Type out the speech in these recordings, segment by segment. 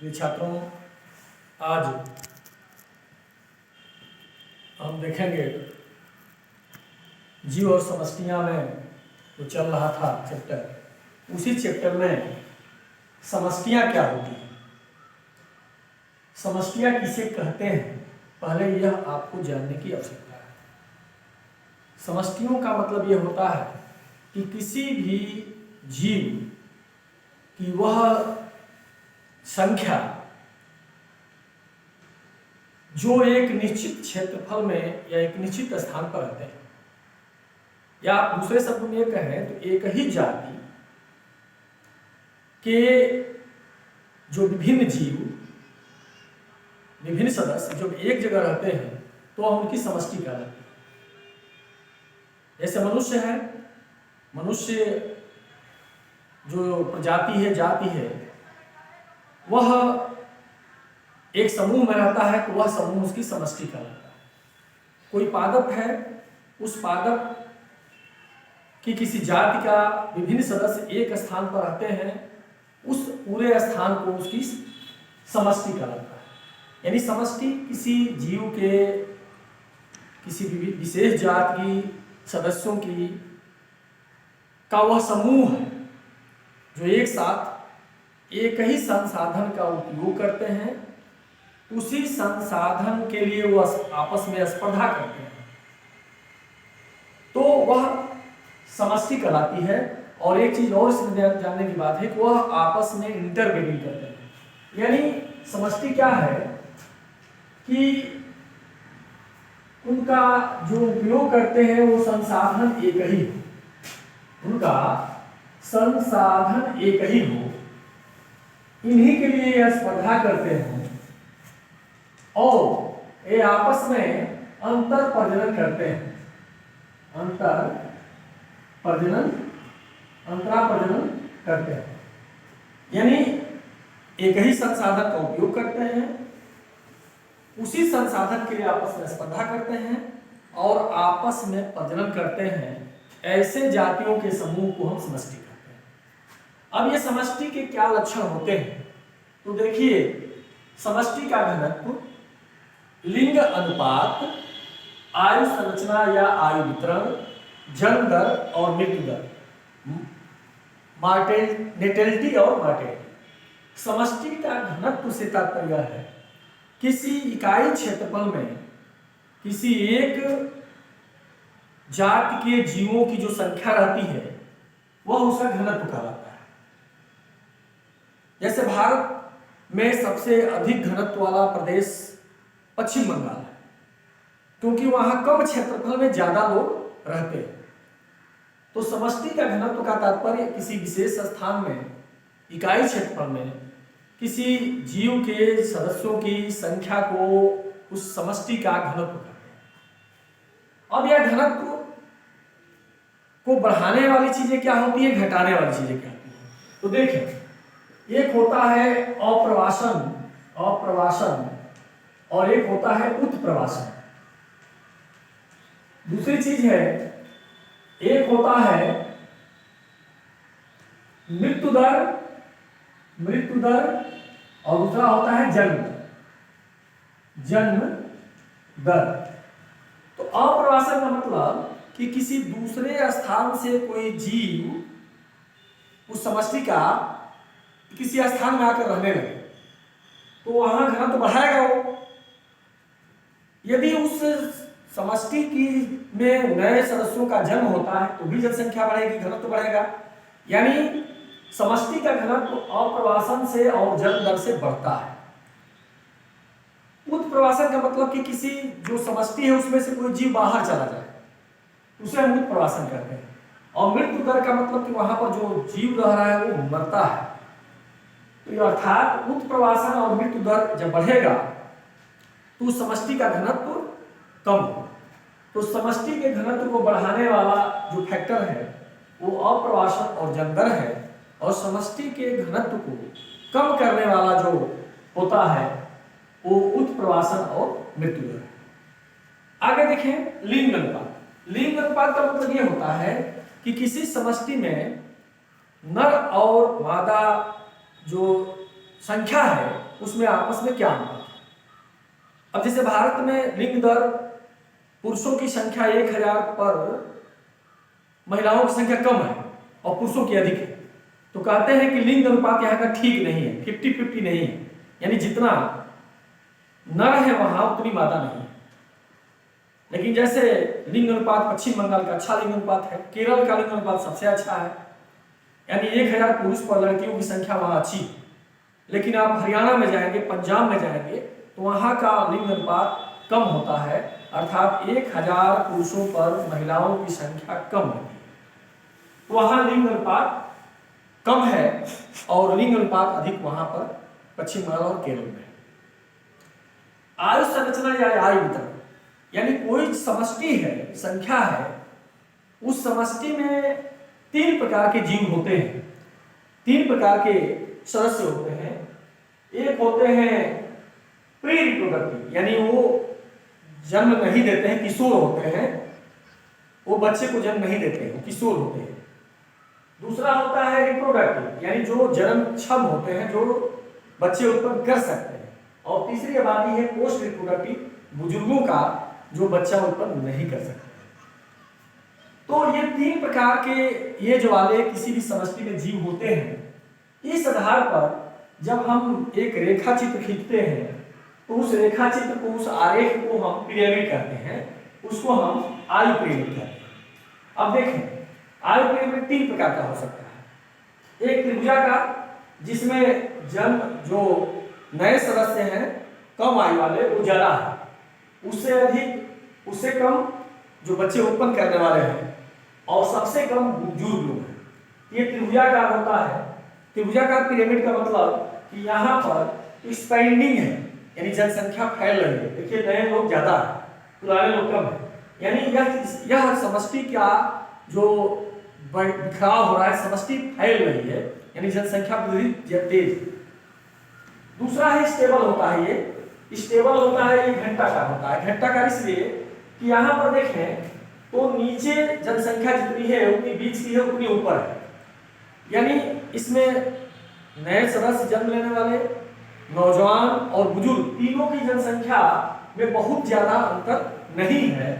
प्रिय छात्रों, आज हम देखेंगे जीव और समष्टियाँ में जो चल रहा था चैप्टर, उसी चैप्टर में समष्टियाँ क्या होती हैं, समष्टियाँ किसे कहते हैं, पहले यह आपको जानने की आवश्यकता है। समष्टियों का मतलब यह होता है कि किसी भी जीव की वह संख्या जो एक निश्चित क्षेत्रफल में या एक निश्चित स्थान पर रहते हैं, या आप दूसरे शब्द में कहें तो एक ही जाति के जो विभिन्न जीव, विभिन्न सदस्य जब एक जगह रहते हैं तो उनकी समष्टि कहलाती है। जैसे मनुष्य है, मनुष्य जो प्रजाति है, जाति है, वह एक समूह में रहता है तो वह समूह उसकी समष्टि कहलाता है। कोई पादप है, उस पादप की किसी जाति का विभिन्न सदस्य एक स्थान पर रहते हैं, उस पूरे स्थान को उसकी समष्टि कहलाता है। यानी समष्टि किसी जीव के किसी विशेष जाति की सदस्यों की का वह समूह है जो एक साथ एक ही संसाधन का उपयोग करते हैं, उसी संसाधन के लिए वो आपस में स्पर्धा करते हैं, तो वह समष्टि कहलाती है। और एक चीज और इसमें जानने की बात है कि वह आपस में इंटरब्रीडिंग करते हैं। यानी समष्टि क्या है कि उनका जो उपयोग करते हैं वो संसाधन एक ही हो, उनका संसाधन एक ही हो, इन्हीं के लिए यह स्पर्धा करते हैं और ये आपस में अंतर प्रजनन करते हैं, अंतरा प्रजनन करते हैं। यानी एक ही संसाधन का उपयोग करते हैं, उसी संसाधन के लिए आपस में स्पर्धा करते हैं और आपस में प्रजनन करते हैं। ऐसे जातियों के समूह को हम समष्टि कहते हैं। अब ये समष्टि के क्या लक्षण होते हैं, तो देखिए, समष्टि का घनत्व, लिंग अनुपात, आयु संरचना या आयु वितरण, जन्म दर और मृत्यु दर, नेटेलिटी और मॉर्टेलिटी। समष्टि का घनत्व से तात्पर्य है किसी इकाई क्षेत्रफल में किसी एक जाति के जीवों की जो संख्या रहती है वह उसका घनत्व कहलाता है। जैसे भारत में सबसे अधिक घनत्व वाला प्रदेश पश्चिम बंगाल है, क्योंकि वहां कम क्षेत्रफल में ज्यादा लोग रहते हैं। तो समष्टि का घनत्व का तात्पर्य किसी विशेष स्थान में इकाई क्षेत्रफल में किसी जीव के सदस्यों की संख्या को उस समष्टि का घनत्व कहते हैं। अब यह घनत्व को बढ़ाने वाली चीजें क्या होती है, घटाने वाली चीजें क्या होती है। तो देखें, एक होता है अप्रवासन और एक होता है उत्प्रवासन। दूसरी चीज है, एक होता है मृत्यु दर और दूसरा होता है जन्म दर। तो अप्रवासन का मतलब कि किसी दूसरे स्थान से कोई जीव उस समष्टि का किसी स्थान में आकर रहने लगे तो वहां घनत्व तो बढ़ाएगा वो। यदि उस समष्टि की में नए सदस्यों का जन्म होता है तो भी जनसंख्या बढ़ेगी, घनत्व तो बढ़ेगा। यानी समष्टि का घनत्व अप्रवासन से और जन्म दर से बढ़ता है। उत्प्रवासन का मतलब कि किसी जो समष्टि है उसमें से कोई जीव बाहर चला जाए, उसे हम उत्प्रवासन कहते हैं। और मृत्यु दर का मतलब कि वहां पर जो जीव रह रहा है वो मरता है। तो अर्थात उत्प्रवासन और मृत्यु दर जब बढ़ेगा तो समष्टि का घनत्व कम हो। तो समष्टि के घनत्व को बढ़ाने वाला जो फैक्टर है वो अप्रवासन और जन्म दर है, और समष्टि के घनत्व को कम करने वाला जो होता है वो उत्प्रवासन और मृत्यु दर है। आगे देखें, लिंग अनुपात। लिंग अनुपात का मतलब ये होता है कि किसी समष्टि में नर और मादा जो संख्या है उसमें आपस में क्या अंतर है। अब जैसे भारत में लिंग दर पुरुषों की संख्या 1000 पर महिलाओं की संख्या कम है और पुरुषों की अधिक है, तो कहते हैं कि लिंग अनुपात यहाँ का ठीक नहीं है, 50-50 नहीं है, यानी जितना नर है वहां उतनी मादा नहीं है। लेकिन जैसे लिंग अनुपात पश्चिम बंगाल का अच्छा लिंग अनुपात है, केरल का लिंग अनुपात सबसे अच्छा है, यानी 1000 पुरुष पर लड़कियों की संख्या वहां अच्छी है। लेकिन आप हरियाणा में जाएंगे, पंजाब में जाएंगे तो वहां का लिंग अनुपात कम होता है, अर्थात 1000 पुरुषों पर महिलाओं की संख्या कम होती है। तो वहां लिंग अनुपात कम है और लिंग अनुपात अधिक वहां पर पश्चिम बंगाल और केरल में। आयु संरचना या आयु वितरण, यानी कोई समष्टि है, संख्या है, उस समष्टि में 3 प्रकार के जीव होते हैं, 3 प्रकार के सदस्य होते हैं। एक होते हैं प्री रिप्रोडक्टिव, यानी वो जन्म नहीं देते हैं, किशोर होते हैं, वो बच्चे को जन्म नहीं देते हैं, वो किशोर होते हैं। दूसरा होता है रिप्रोडक्टिव, यानी जो जन्मक्षम होते हैं, जो बच्चे उत्पन्न कर सकते हैं। और तीसरी आबादी है पोस्ट रिप्रोडक्टिव, बुजुर्गों का जो बच्चा उत्पन्न नहीं कर सकते। तो ये 3 प्रकार के ये जो वाले किसी भी समष्टि में जीव होते हैं, इस आधार पर जब हम एक रेखा चित्र खींचते हैं तो उस रेखा चित्र को, उस आरेख को हम पिरामिड कहते हैं, उसको हम आयु पिरामिड कहते हैं। अब देखें, आयु पिरामिड 3 प्रकार का हो सकता है। एक त्रिभुजाकार, जिसमें जन्म जो नए सदस्य हैं कम आयु वाले वो ज्यादा है, उससे अधिक उससे कम जो बच्चे उत्पन्न करने वाले हैं, और सबसे कम बुजुर्ग लोग हैं। ये त्रिभुजाकार होता है। त्रिभुजाकार पिरामिड का मतलब कि यहाँ पर एक्सपेंडिंग है, यानी जनसंख्या फैल रही है। देखिए, नए लोग ज्यादा है, पुराने लोग कम है, यानी यह समष्टि का जो बिखराव हो रहा है, समष्टि फैल रही है, यानी जनसंख्या वृद्धि तेज। दूसरा है स्टेबल होता है। ये स्टेबल होता है, ये घंटाकार होता है। घंटाकार इसलिए कि यहाँ पर देखें तो नीचे जनसंख्या जितनी है उतनी बीच की है, उतनी ऊपर है, यानी इसमें नए सदस्य जन्म लेने वाले, नौजवान और बुजुर्ग तीनों की जनसंख्या में बहुत ज्यादा अंतर नहीं है।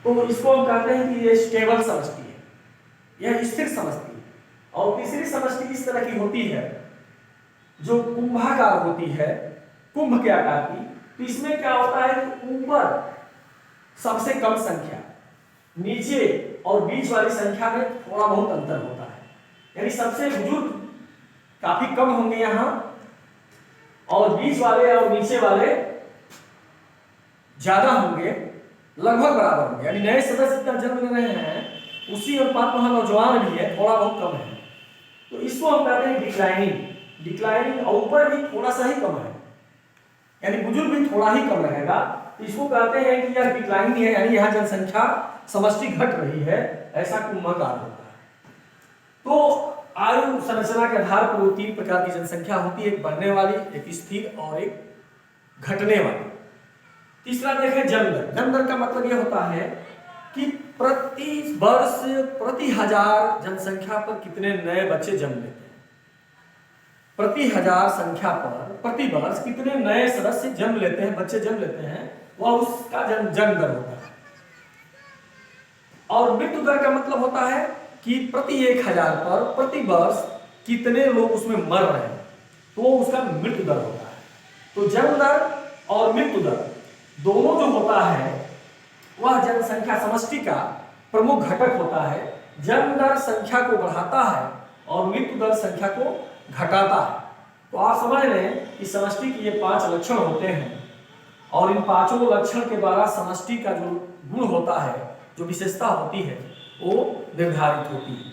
तो इसको हम कहते हैं कि ये स्टेबल समष्टि है, यह स्थिर समष्टि है। और तीसरी समष्टि इस तरह की होती है जो कुंभाकार होती है, कुंभ के आकार की। तो इसमें क्या होता है कि ऊपर सबसे कम संख्या, नीचे और बीच वाली संख्या में थोड़ा बहुत अंतर होता है, यानी सबसे बुजुर्ग काफी कम होंगे यहाँ, और बीच वाले और नीचे वाले ज्यादा होंगे, लगभग बराबर होंगे, यानी नए सदस्य जितना जन्म ले रहे हैं उसी अनुपात में नौजवान भी है, थोड़ा बहुत कम है। तो इसको हम कहते हैं डिक्लाइनिंग। डिक्लाइनिंग, और ऊपर भी थोड़ा सा ही कम है, यानी बुजुर्ग भी थोड़ा ही कम रहेगा। तो इसको कहते हैं कि यह डिक्लाइनिंग है, यानी यहाँ जनसंख्या समष्टि घट रही है, ऐसा कुंभकार होता है। तो आयु संरचना के आधार पर 3 प्रकार की जनसंख्या होती है, एक बढ़ने वाली, एक स्थिर और एक घटने वाली। तीसरा देखें जन्म दर। जन्म दर का मतलब यह होता है कि प्रति वर्ष प्रति 1000 जनसंख्या पर कितने नए बच्चे जन्म लेते हैं। प्रति 1000 संख्या पर प्रति वर्ष कितने नए सदस्य जन्म लेते हैं, बच्चे जन्म लेते हैं, वह उसका जन्म दर होता है। और मृत्यु दर का मतलब होता है कि प्रति 1000 पर प्रति वर्ष कितने लोग उसमें मर रहे हैं, तो उसका मृत्यु दर होता है। तो जन्म दर और मृत्यु दर दोनों जो होता है वह जनसंख्या समष्टि का प्रमुख घटक होता है। जन्म दर संख्या को बढ़ाता है और मृत्यु दर संख्या को घटाता है। तो आप समझ लें कि समष्टि के ये 5 लक्षण होते हैं, और इन 5 लक्षण के द्वारा समष्टि का जो गुण होता है, जो विशेषता होती है, वो निर्धारित होती है।